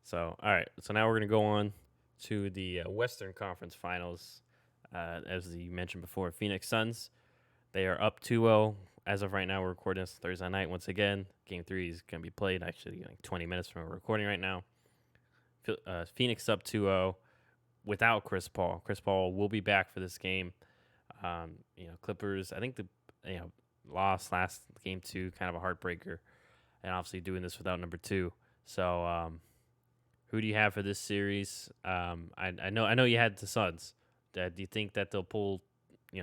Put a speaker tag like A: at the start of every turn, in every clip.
A: So, all right. So now we're going to go on to the Western Conference Finals. As you mentioned before, Phoenix Suns, they are up 2-0. As of right now, we're recording this Thursday night once again. Game 3 is going to be played actually like 20 minutes from we're recording right now. Phoenix up 2-0 without Chris Paul. Chris Paul will be back for this game. Clippers, I think the loss last game 2, kind of a heartbreaker. And obviously doing this without number 2. So, who do you have for this series? I know you had the Suns. Do you think that they'll pull? Do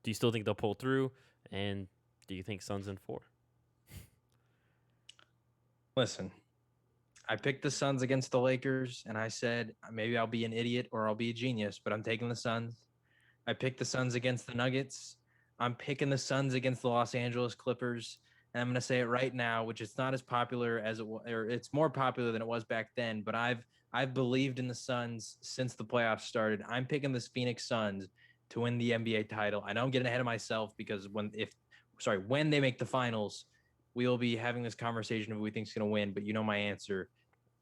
A: you still think they'll pull through? And do you think Suns in 4?
B: Listen, I picked the Suns against the Lakers, and I said maybe I'll be an idiot or I'll be a genius, but I'm taking the Suns. I picked the Suns against the Nuggets. I'm picking the Suns against the Los Angeles Clippers. And I'm going to say it right now, which it's not as popular as it was, or it's more popular than it was back then. But I've believed in the Suns since the playoffs started. I'm picking the Phoenix Suns to win the NBA title. I know I'm getting ahead of myself because when they make the finals, we'll be having this conversation of who we think is going to win. But you know my answer.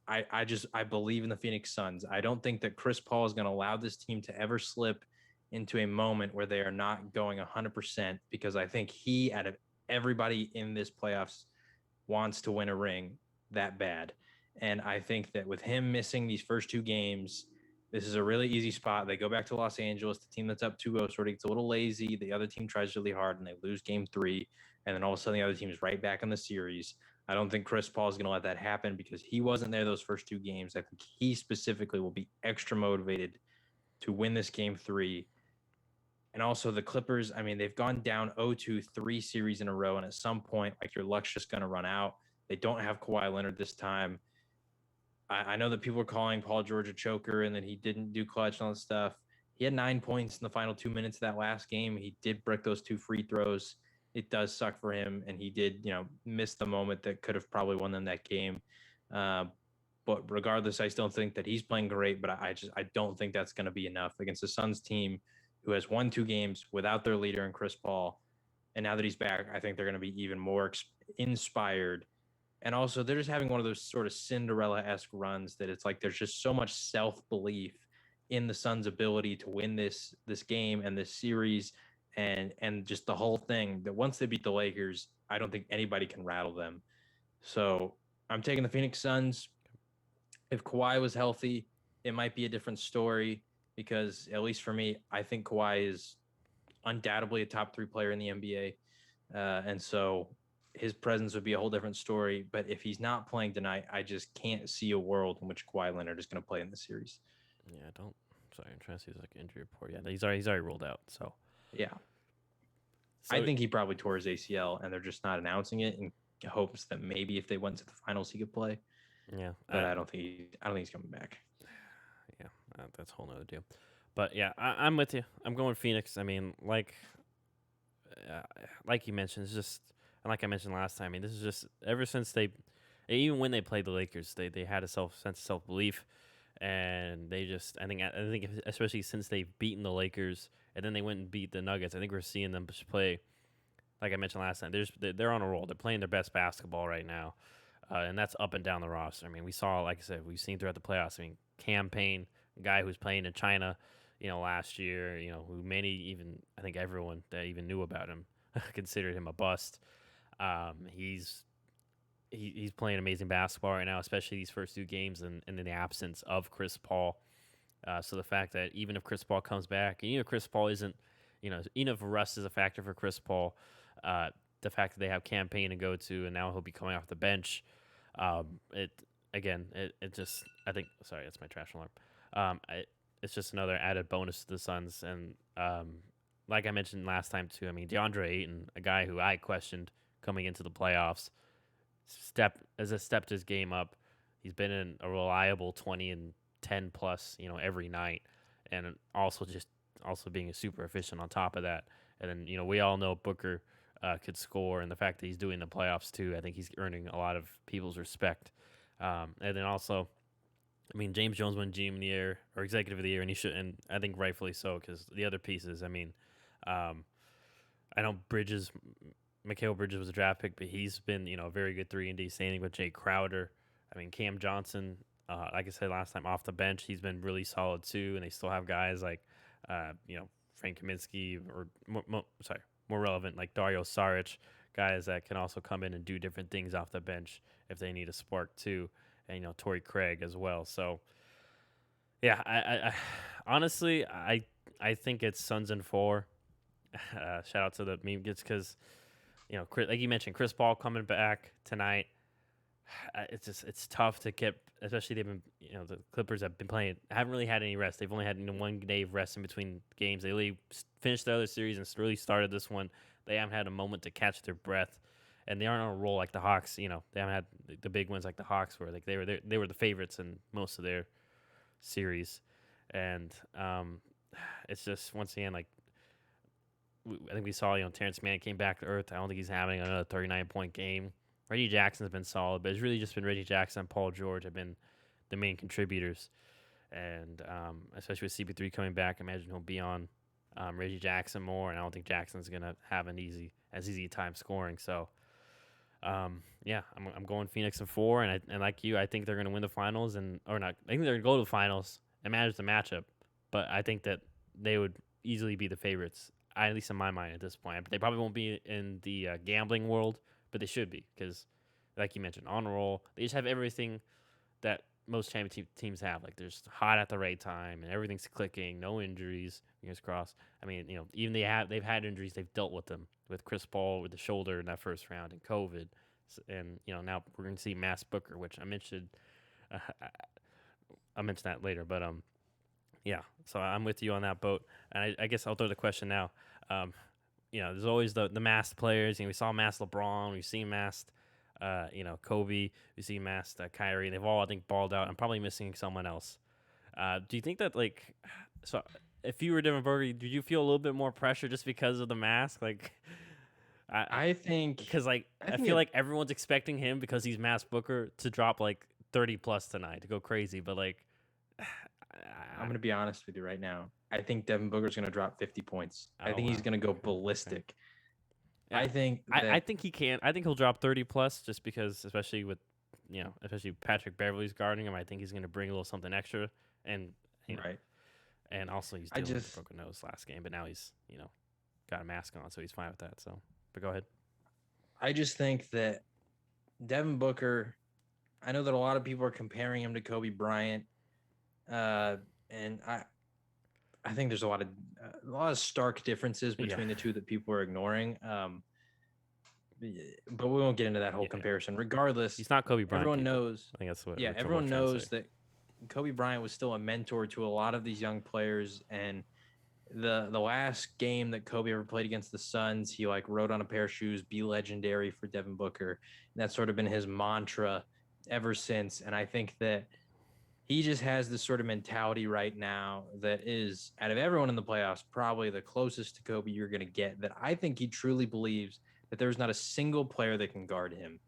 B: I believe in the Phoenix Suns. I don't think that Chris Paul is going to allow this team to ever slip into a moment where they are not going 100% because I think he, out of everybody in this playoffs, wants to win a ring that bad. And I think that with him missing these first 2 games, this is a really easy spot. They go back to Los Angeles. The team that's up 2-0 sort of gets a little lazy. The other team tries really hard and they lose game 3. And then all of a sudden the other team is right back in the series. I don't think Chris Paul is going to let that happen because he wasn't there those first 2 games. I think he specifically will be extra motivated to win this game 3. And also the Clippers, I mean, they've gone down 0-2 3 series in a row. And at some point, like your luck's just going to run out. They don't have Kawhi Leonard this time. I know that people are calling Paul George a choker and that he didn't do clutch and all this stuff. He had 9 points in the final 2 minutes of that last game. He did break those 2 free throws. It does suck for him. And he did, miss the moment that could have probably won them that game. But regardless, I still think that he's playing great, but I don't think that's going to be enough against the Suns team who has won 2 games without their leader and Chris Paul. And now that he's back, I think they're going to be even more inspired. And also, they're just having one of those sort of Cinderella-esque runs that it's like there's just so much self-belief in the Suns' ability to win this game and this series and just the whole thing that once they beat the Lakers, I don't think anybody can rattle them. So I'm taking the Phoenix Suns. If Kawhi was healthy, it might be a different story because at least for me, I think Kawhi is undoubtedly a top 3 player in the NBA. And so his presence would be a whole different story. But if he's not playing tonight, I just can't see a world in which Kawhi Leonard is going to play in the series.
A: Yeah, I don't. Sorry, I'm trying to see his injury report. Yeah, he's already ruled out. So
B: Yeah.
A: so
B: I think he probably tore his ACL and they're just not announcing it in hopes that maybe if they went to the finals, he could play.
A: yeah,
B: But I don't think he's coming back.
A: yeah, that's a whole nother deal. But yeah, I'm with you. I'm going Phoenix. I mean, uh, like you mentioned, it's just and like I mentioned last time. I mean, this is just ever since even when they played the Lakers, they had a sense of self belief, and they just I think especially since they've beaten the Lakers and then they went and beat the Nuggets, I think we're seeing them just play. Like I mentioned last time, they're on a roll. They're playing their best basketball right now, and that's up and down the roster. I mean, we saw, like I said, we've seen throughout the playoffs. I mean, Cam Payne, a guy who's playing in China, last year, who many even I think everyone that even knew about him considered him a bust. He's he's playing amazing basketball right now, especially these first 2 games, and in the absence of Chris Paul. So the fact that even if Chris Paul comes back, and even if Chris Paul isn't, even if rust is a factor for Chris Paul, uh, the fact that they have Cam Payne to go to, and now he'll be coming off the bench, it again, it just I think sorry, that's my trash alarm. It's just another added bonus to the Suns, and like I mentioned last time too. I mean, DeAndre Ayton, a guy who I questioned coming into the playoffs, stepped his game up. He's been in a reliable 20 and 10 plus, every night, and also being a super efficient on top of that. And then we all know Booker could score, and the fact that he's doing the playoffs too, I think he's earning a lot of people's respect. And then also, I mean, James Jones won GM of the Year or Executive of the Year, and he should, and I think rightfully so because the other pieces. I mean, I know Mikal Bridges was a draft pick, but he's been a very good 3-and-D standing with Jay Crowder. I mean, Cam Johnson. Like I said last time, off the bench, he's been really solid too. And they still have guys like, Frank Kaminsky, or more relevant, like Dario Saric, guys that can also come in and do different things off the bench if they need a spark too. And Torrey Craig as well. So yeah, I honestly, I think it's Suns in four. Shout out to the meme gets because like you mentioned, Chris Paul coming back tonight. It's tough to get, especially they've been the Clippers have been playing, haven't really had any rest. They've only had 1 day of rest in between games. They really finished the other series and really started this one. They haven't had a moment to catch their breath, and they aren't on a roll like the Hawks. They haven't had the big wins like the Hawks were. Like they were the favorites in most of their series, and it's just once again like I think we saw Terrence Mann came back to earth. I don't think he's having another 39-point game. Reggie Jackson's been solid, but it's really just been Reggie Jackson and Paul George have been the main contributors. And especially with CP3 coming back, I imagine he'll be on Reggie Jackson more, and I don't think Jackson's going to have as easy time scoring. So, yeah, I'm going Phoenix in 4, and like you, I think they're going to win the finals, or not. I think they're going to go to the finals and manage the matchup, but I think that they would easily be the favorites, at least in my mind at this point. But they probably won't be in the gambling world, but they should be because, like you mentioned, on a roll. They just have everything that most championship teams have. Like they're just hot at the right time and everything's clicking. No injuries. Fingers crossed. I mean, even they've had injuries. They've dealt with them with Chris Paul with the shoulder in that first round and COVID, and now we're going to see Mass Booker, which I mentioned. I'll mention that later, but yeah. So I'm with you on that boat, and I guess I'll throw the question now. There's always the masked players. We saw masked LeBron. We've seen masked, Kobe. We see masked Kyrie. They've all, I think, balled out. I'm probably missing someone else. Do you think that, so if you were Devin Booker, did you feel a little bit more pressure just because of the mask?
B: I think
A: because I feel like everyone's expecting him because he's masked Booker to drop 30 plus tonight to go crazy. But
B: I'm going to be honest with you right now. I think Devin Booker's going to drop 50 points. I think he's going to go ballistic.
A: Yeah, I think he can. I think he'll drop 30 plus just because, especially with, especially Patrick Beverly's guarding him. I think he's going to bring a little something extra, and
B: right.
A: And also he's dealing with a broken nose last game, but now he's got a mask on, so he's fine with that. So, but go ahead.
B: I just think that Devin Booker. I know that a lot of people are comparing him to Kobe Bryant, and I think there's a lot of stark differences between the two that people are ignoring. But we won't get into that whole comparison. Regardless,
A: he's not Kobe Bryant.
B: Everyone knows.
A: I think that's what.
B: Yeah, everyone knows that Kobe Bryant was still a mentor to a lot of these young players. And the last game that Kobe ever played against the Suns, he wrote on a pair of shoes, "Be legendary" for Devin Booker. And that's sort of been his mantra ever since. And I think that he just has this sort of mentality right now that is, out of everyone in the playoffs, probably the closest to Kobe you're going to get, that I think he truly believes that there's not a single player that can guard him.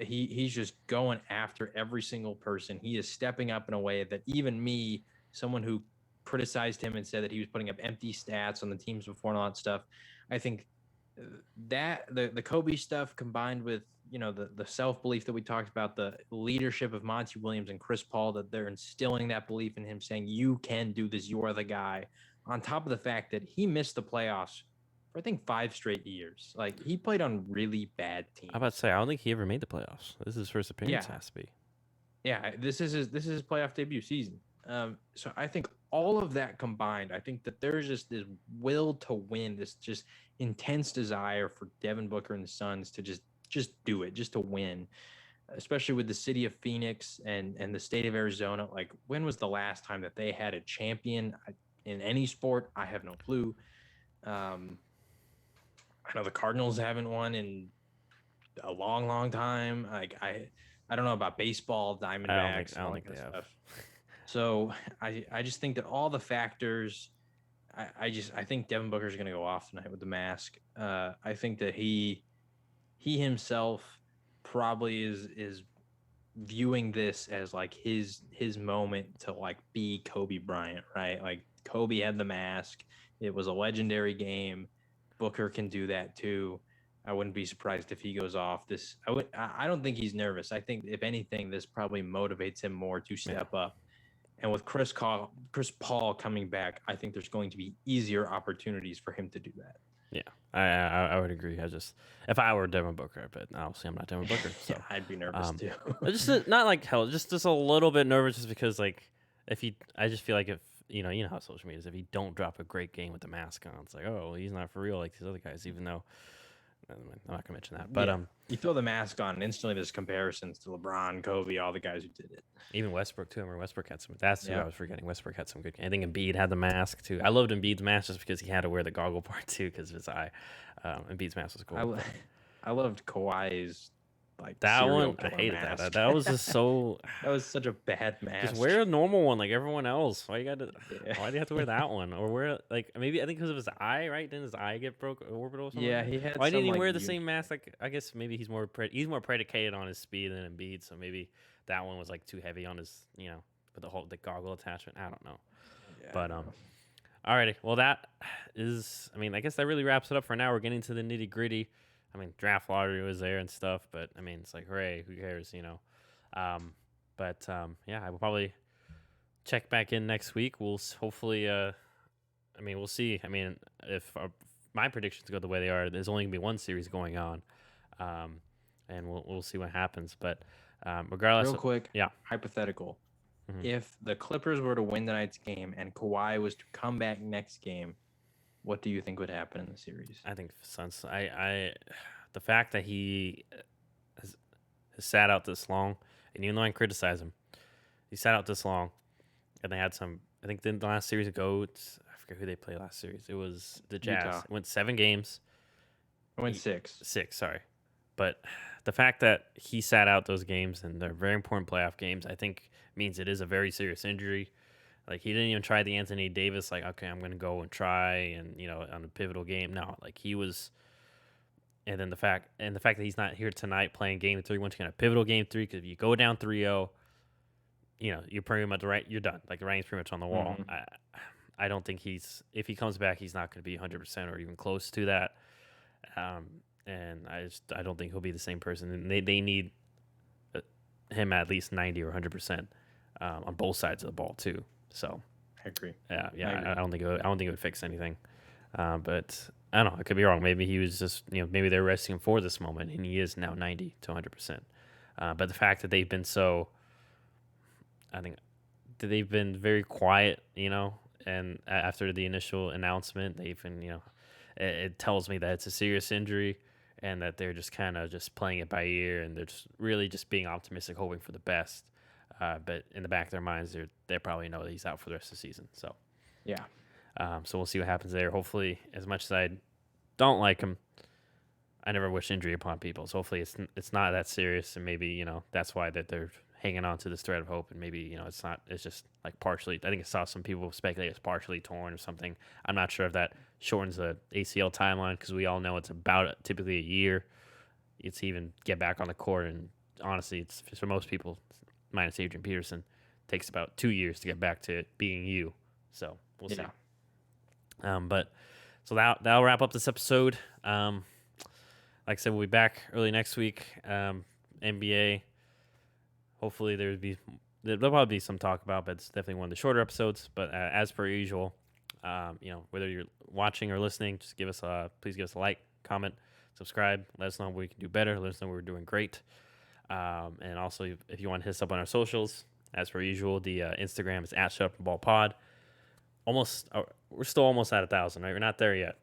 B: He's just going after every single person. He is stepping up in a way that even me, someone who criticized him and said that he was putting up empty stats on the teams before and all that stuff, I think that the Kobe stuff combined with the self-belief that we talked about, the leadership of Monty Williams and Chris Paul, that they're instilling that belief in him, saying you can do this, you are the guy, on top of the fact that he missed the playoffs for I think 5 straight years. He played on really bad teams.
A: I'm about to say, I don't think he ever made the playoffs. This is his first appearance. Has to be.
B: Yeah, this is his playoff debut season. So I think all of that combined, I think that there's just this will to win, this just intense desire for Devin Booker and the Suns to just do it, just to win, especially with the city of Phoenix and the state of Arizona. When was the last time that they had a champion in any sport? I have no clue. I know the Cardinals haven't won in a long, long time. I don't know about baseball, Diamondbacks.
A: I don't think they have.
B: So I just think that all the factors, I think Devin Booker's going to go off tonight with the mask. I think that he himself probably is viewing this as his moment to be Kobe Bryant, right? Kobe had the mask. It was a legendary game. Booker can do that too. I wouldn't be surprised if he goes off. I don't think he's nervous. I think if anything, this probably motivates him more to step up. And with Chris Paul coming back, I think there's going to be easier opportunities for him to do that.
A: Yeah, I would agree. If I were Devin Booker, but obviously I'm not Devin Booker, so
B: Yeah, I'd be nervous too.
A: not like hell, just a little bit nervous, just because like I just feel like if you know how social media is, if you don't drop a great game with the mask on, it's like, oh, well, he's not for real like these other guys, even though I'm not gonna mention that, but
B: you throw the mask on, and instantly there's comparisons to LeBron, Kobe, all the guys who did it.
A: Even Westbrook too. I remember Westbrook had some. That's who I was forgetting. Westbrook had some good. I think Embiid had the mask too. I loved Embiid's mask just because he had to wear the goggle part too because of his eye. Embiid's mask was cool.
B: I loved Kawhi's like
A: that one. I hated
B: mask.
A: that. That was just so.
B: That was such a bad mask.
A: Just wear a normal one like everyone else. Why you got to? Why do you have to wear that one? Or wear like maybe I think because of his eye, right? Didn't his eye get broke orbital? Or something?
B: Yeah, he had.
A: Why didn't he wear the same mask? Like I guess maybe he's more predicated on his speed than Embiid, so maybe that one was like too heavy on his with the goggle attachment. I don't know, but alrighty. Well, that is. I mean, I guess that really wraps it up for now. We're getting to the nitty gritty. I mean, draft lottery was there and stuff, but I mean, it's like, hooray, who cares, yeah, I will probably check back in next week. We'll hopefully, we'll see. I mean, if my predictions go the way they are, there's only gonna be one series going on, and we'll see what happens. But regardless,
B: real quick,
A: yeah,
B: hypothetical. Mm-hmm. If the Clippers were to win tonight's game and Kawhi was to come back next game, what do you think would happen in the series?
A: I think Suns. The fact that he has sat out this long, and even though I criticize him, he sat out this long, and they had some. I think the last series ago, I forget who they played last series. It was the Jazz.
B: Utah.
A: It went 7 games.
B: It went 6.
A: 6, sorry. But the fact that he sat out those games, and they're very important playoff games, I think means it is a very serious injury. Like, he didn't even try the Anthony Davis, like, okay, I'm going to go and try, and, on a pivotal game. No, like, he was, and then the fact that he's not here tonight playing game 3, once again, a pivotal game 3, because if you go down 3-0, you're pretty much right, you're done. Like, the writing's pretty much on the wall. Mm-hmm. I don't think if he comes back, he's not going to be 100% or even close to that. And I don't think he'll be the same person. And they need him at least 90 or 100% on both sides of the ball, too. So
B: I agree.
A: Yeah. I don't think it would fix anything. But I don't know. I could be wrong. Maybe he was just maybe they're resting him for this moment, and he is now 90 to 100%. But the fact that they've been I think that they've been very quiet, and after the initial announcement, they've been it tells me that it's a serious injury, and that they're just kind of just playing it by ear, and they're just really just being optimistic, hoping for the best. But in the back of their minds, they probably know that he's out for the rest of the season. So,
B: yeah.
A: So we'll see what happens there. Hopefully, as much as I don't like him, I never wish injury upon people. So hopefully it's not that serious, and maybe that's why that they're hanging on to this thread of hope, and maybe it's not. It's just like partially. I think I saw some people speculate it's partially torn or something. I'm not sure if that shortens the ACL timeline, because we all know it's about typically a year. It's even get back on the court, and honestly, it's for most people, minus Adrian Peterson, takes about 2 years to get back to being you. So we'll see. But so that'll wrap up this episode. Like I said, we'll be back early next week. NBA. Hopefully there'll probably be some talk about, but it's definitely one of the shorter episodes. But as per usual, whether you're watching or listening, just please give us a like, comment, subscribe. Let us know what we can do better. Let us know we're doing great. And also, if you want to hit us up on our socials, as per usual, the Instagram is @ShutUpAndBallPod. We're still almost at 1,000, right? We're not there yet.